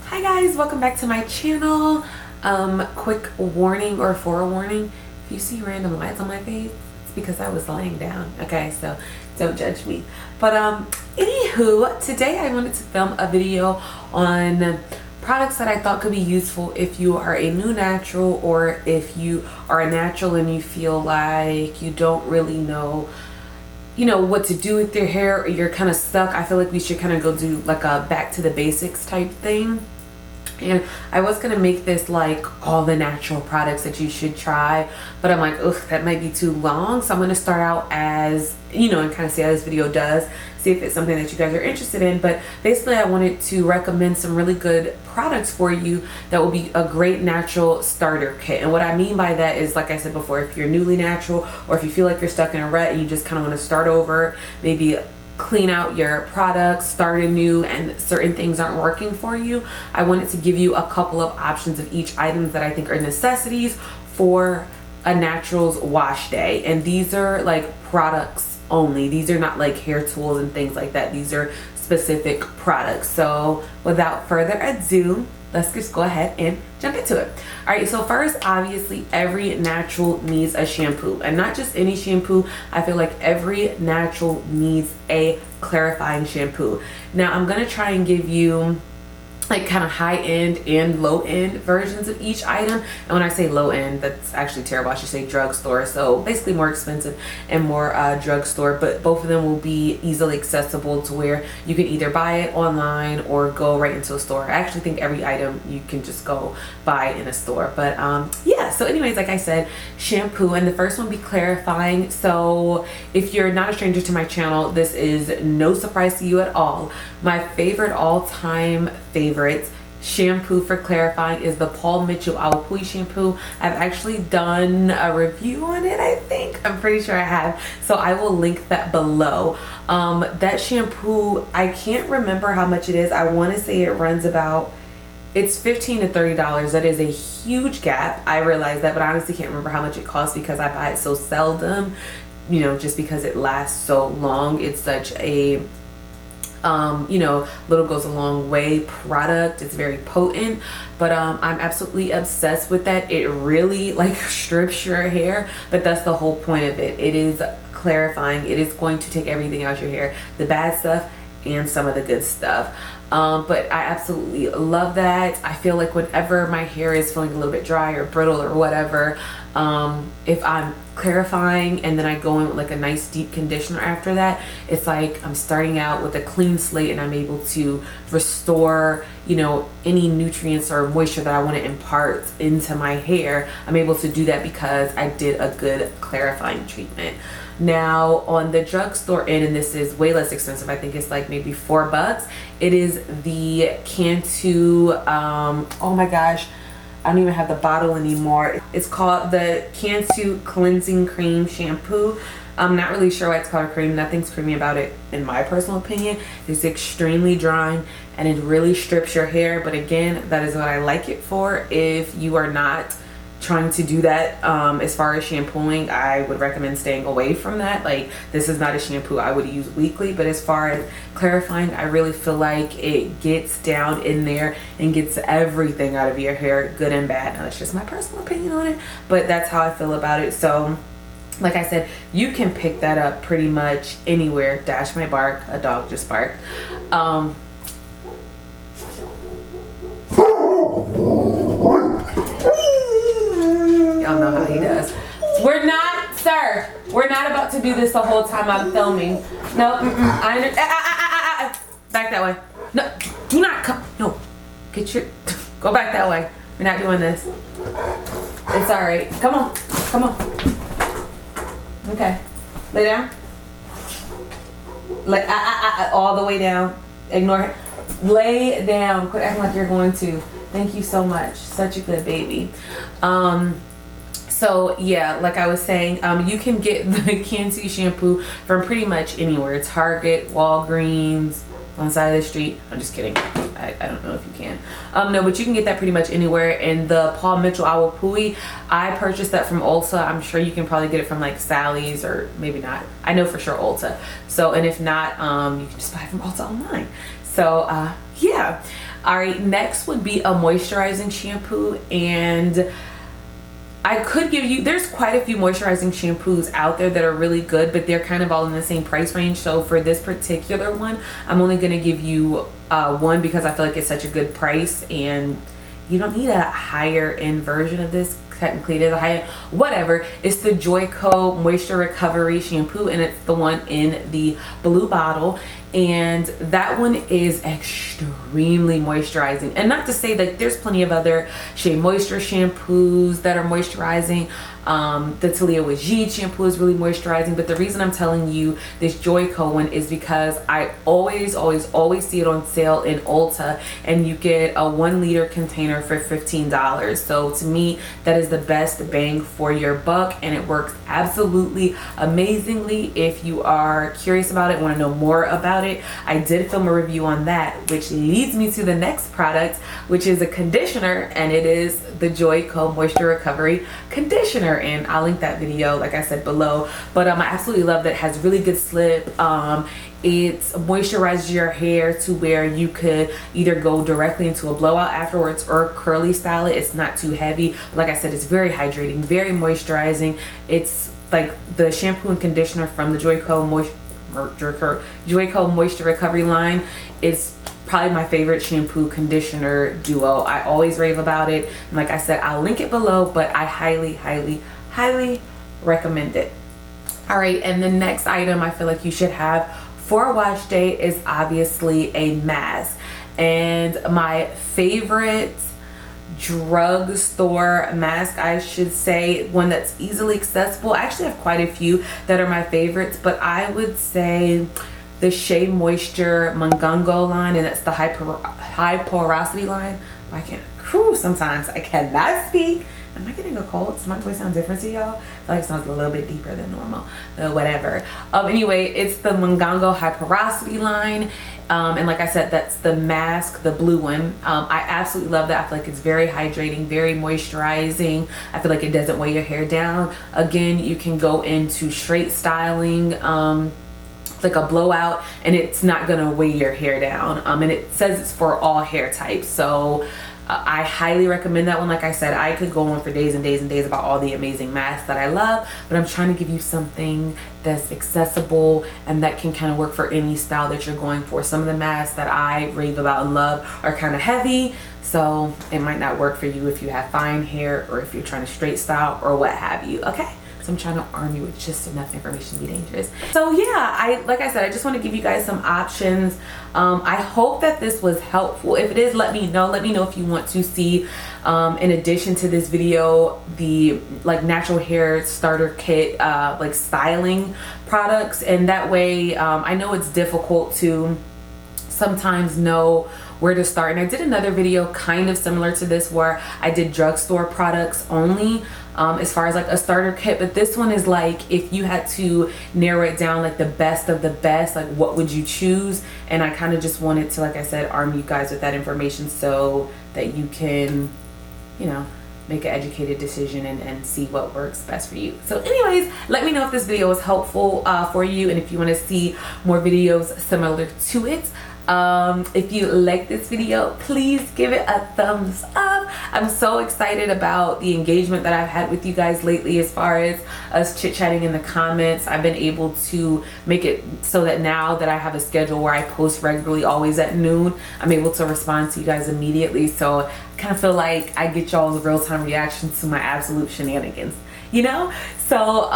Hi guys, welcome back to my channel. Quick warning or forewarning, if you see random lights on my face, it's because I was laying down. Okay, so don't judge me. But anywho, today I wanted to film a video on products that I thought could be useful if you are a new natural, or if you are a natural and you feel like you don't really know what to do with your hair, or you're kind of stuck. I feel like we should kind of go do like a back to the basics type thing. And I was gonna make this like all the natural products that you should try, but I'm like, ugh, that might be too long. So I'm gonna start out as, and kind of see how this video does, see if it's something that you guys are interested in. But basically I wanted to recommend some really good products for you that will be a great natural starter kit. And what I mean by that is, like I said before, if you're newly natural, or if you feel like you're stuck in a rut and you just kind of want to start over, maybe clean out your products, start anew, and certain things aren't working for you, I wanted to give you a couple of options of each items that I think are necessities for a naturals wash day. And these are like products only. These are not like hair tools and things like that. These are specific products. So without further ado, let's just go ahead and jump into it. All right, so first, obviously every natural needs a shampoo, and not just any shampoo. I feel like every natural needs a clarifying shampoo. Now I'm gonna try and give you like kind of high-end and low-end versions of each item. And when I say low-end, that's actually terrible. I should say drugstore. So basically more expensive and more drugstore, but both of them will be easily accessible to where you can either buy it online or go right into a store. I actually think every item you can just go buy in a store. But yeah, so anyways, like I said, shampoo, and the first one be clarifying. So if you're not a stranger to my channel, this is no surprise to you at all. My favorite all-time favorites shampoo for clarifying is the MITCHELL AWAPUHI shampoo. I've actually done a review on it, I think. I'm pretty sure I have, so I will link that below. That shampoo, I can't remember how much it is. I want to say it runs about, it's $15 to $30. That is a huge gap. I realize that, but I honestly can't remember how much it costs because I buy it so seldom, just because it lasts so long. It's such a little goes a long way product. It's very potent, but I'm absolutely obsessed with that. It really like strips your hair, but that's the whole point of it. It is clarifying. It is going to take everything out your hair, the bad stuff and some of the good stuff. But I absolutely love that. I feel like whenever my hair is feeling a little bit dry or brittle or whatever, if I'm clarifying and then I go in with like a nice deep conditioner after that, it's like I'm starting out with a clean slate and I'm able to restore any nutrients or moisture that I want to impart into my hair. I'm able to do that because I did a good clarifying treatment. Now on the drugstore end, and this is way less expensive, I think it's like maybe $4, it is the Cantu, oh my gosh, I don't even have the bottle anymore. It's called the Cantu Cleansing Cream Shampoo. I'm not really sure why it's called a cream. Nothing's creamy about it in my personal opinion. It's extremely drying and it really strips your hair. But again, that is what I like it for. If you are not trying to do that, as far as shampooing, I would recommend staying away from that. Like, this is not a shampoo I would use weekly, but as far as clarifying, I really feel like it gets down in there and gets everything out of your hair, good and bad. Now that's just my personal opinion on it, but that's how I feel about it. So like I said, you can pick that up pretty much anywhere. Dash my bark, a dog just barked. Y'all know how he does. We're not, sir, we're not about to do this the whole time I'm filming. No, back that way. No, do not come. No, go back that way. We're not doing this. It's all right. Come on, come on. Okay, lay down. Lay, all the way down. Ignore it. Lay down. Quit acting like you're going to. Thank you so much. Such a good baby. So yeah, like I was saying, you can get the Cantu shampoo from pretty much anywhere. Target, Walgreens, on the side of the street. I'm just kidding. I don't know if you can. No, but you can get that pretty much anywhere. And the MITCHELL AWAPUHI, I purchased that from Ulta. I'm sure you can probably get it from like Sally's, or maybe not. I know for sure Ulta. So, and if not, you can just buy it from Ulta online. So yeah. All right, next would be a moisturizing shampoo, and I could give you, there's quite a few moisturizing shampoos out there that are really good, but they're kind of all in the same price range. So for this particular one, I'm only going to give you one because I feel like it's such a good price, and you don't need a higher end version of this. Technically it is a high end, whatever. It's the Joico Moisture Recovery Shampoo, and it's the one in the blue bottle, and that one is extremely moisturizing. And not to say that there's plenty of other Shea Moisture shampoos that are moisturizing. The Talia with Jade shampoo is really moisturizing, but the reason I'm telling you this Joico one is because I always see it on sale in Ulta, and you get a 1 liter container for $15. So to me, that is the best bang for your buck, and it works absolutely amazingly. If you are curious about it, want to know more about it, I did film a review on that, which leads me to the next product, which is a conditioner, and it is the Joico Moisture Recovery Conditioner, and I'll link that video, like I said, below. But I absolutely love that. It has really good slip. It moisturizes your hair to where you could either go directly into a blowout afterwards or curly style it. It's not too heavy. Like I said, it's very hydrating, very moisturizing. It's like the shampoo and conditioner from the Joico Moisture Recovery line. It's probably my favorite shampoo conditioner duo. I always rave about it, and like I said, I'll link it below, but I highly recommend it. All right, and the next item I feel like you should have for a wash day is obviously a mask. And my favorite drugstore mask, I should say, one that's easily accessible, I actually have quite a few that are my favorites, but I would say the Shea Moisture Mongongo line, and that's the high porosity line. I can't, sometimes I cannot speak. Am I getting a cold? Does my voice sound different to y'all? I feel like it sounds a little bit deeper than normal. Whatever. Anyway, it's the Mongongo high porosity line. And like I said, that's the mask, the blue one. I absolutely love that. I feel like it's very hydrating, very moisturizing. I feel like it doesn't weigh your hair down. Again, you can go into straight styling, like a blowout, and it's not gonna weigh your hair down. And it says it's for all hair types. So I highly recommend that one. Like I said, I could go on for days and days and days about all the amazing masks that I love, but I'm trying to give you something that's accessible and that can kind of work for any style that you're going for. Some of the masks that I rave about and love are kind of heavy, so it might not work for you if you have fine hair or if you're trying to straight style or what have you, okay? So I'm trying to arm you with just enough information to be dangerous. So yeah, like I said, I just want to give you guys some options. I hope that this was helpful. If it is, let me know. Let me know if you want to see, in addition to this video, the like natural hair starter kit, like styling products. And that way, I know it's difficult to sometimes know where to start. And I did another video kind of similar to this where I did drugstore products only, as far as like a starter kit, but this one is like if you had to narrow it down, like the best of the best, like what would you choose? And I kind of just wanted to, like I said, arm you guys with that information so that you can, you know, make an educated decision and see what works best for you. So anyways, let me know if this video was helpful for you, and if you want to see more videos similar to it. If you like this video, please give it a thumbs up. I'm so excited about the engagement that I've had with you guys lately, as far as us chit-chatting in the comments. I've been able to make it so that now that I have a schedule where I post regularly, always at noon, I'm able to respond to you guys immediately. So I kind of feel like I get y'all's real-time reactions to my absolute shenanigans, you know? So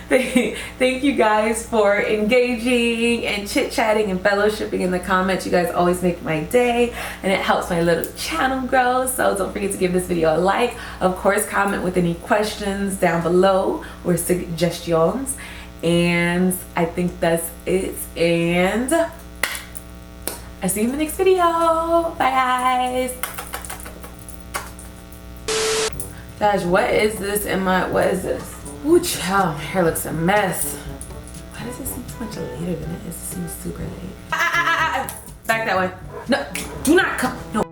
thank you guys for engaging and chit-chatting and fellowshipping in the comments. You guys always make my day, and it helps my little channel grow. So don't forget to give this video a like. Of course, comment with any questions down below or suggestions. And I think that's it, and I'll see you in the next video. Bye guys. Gosh, what is this in my, what is this? Ooh, child, my hair looks a mess. Why does it seem so much later than it is? It seems super late. Back that way. No, do not come, no.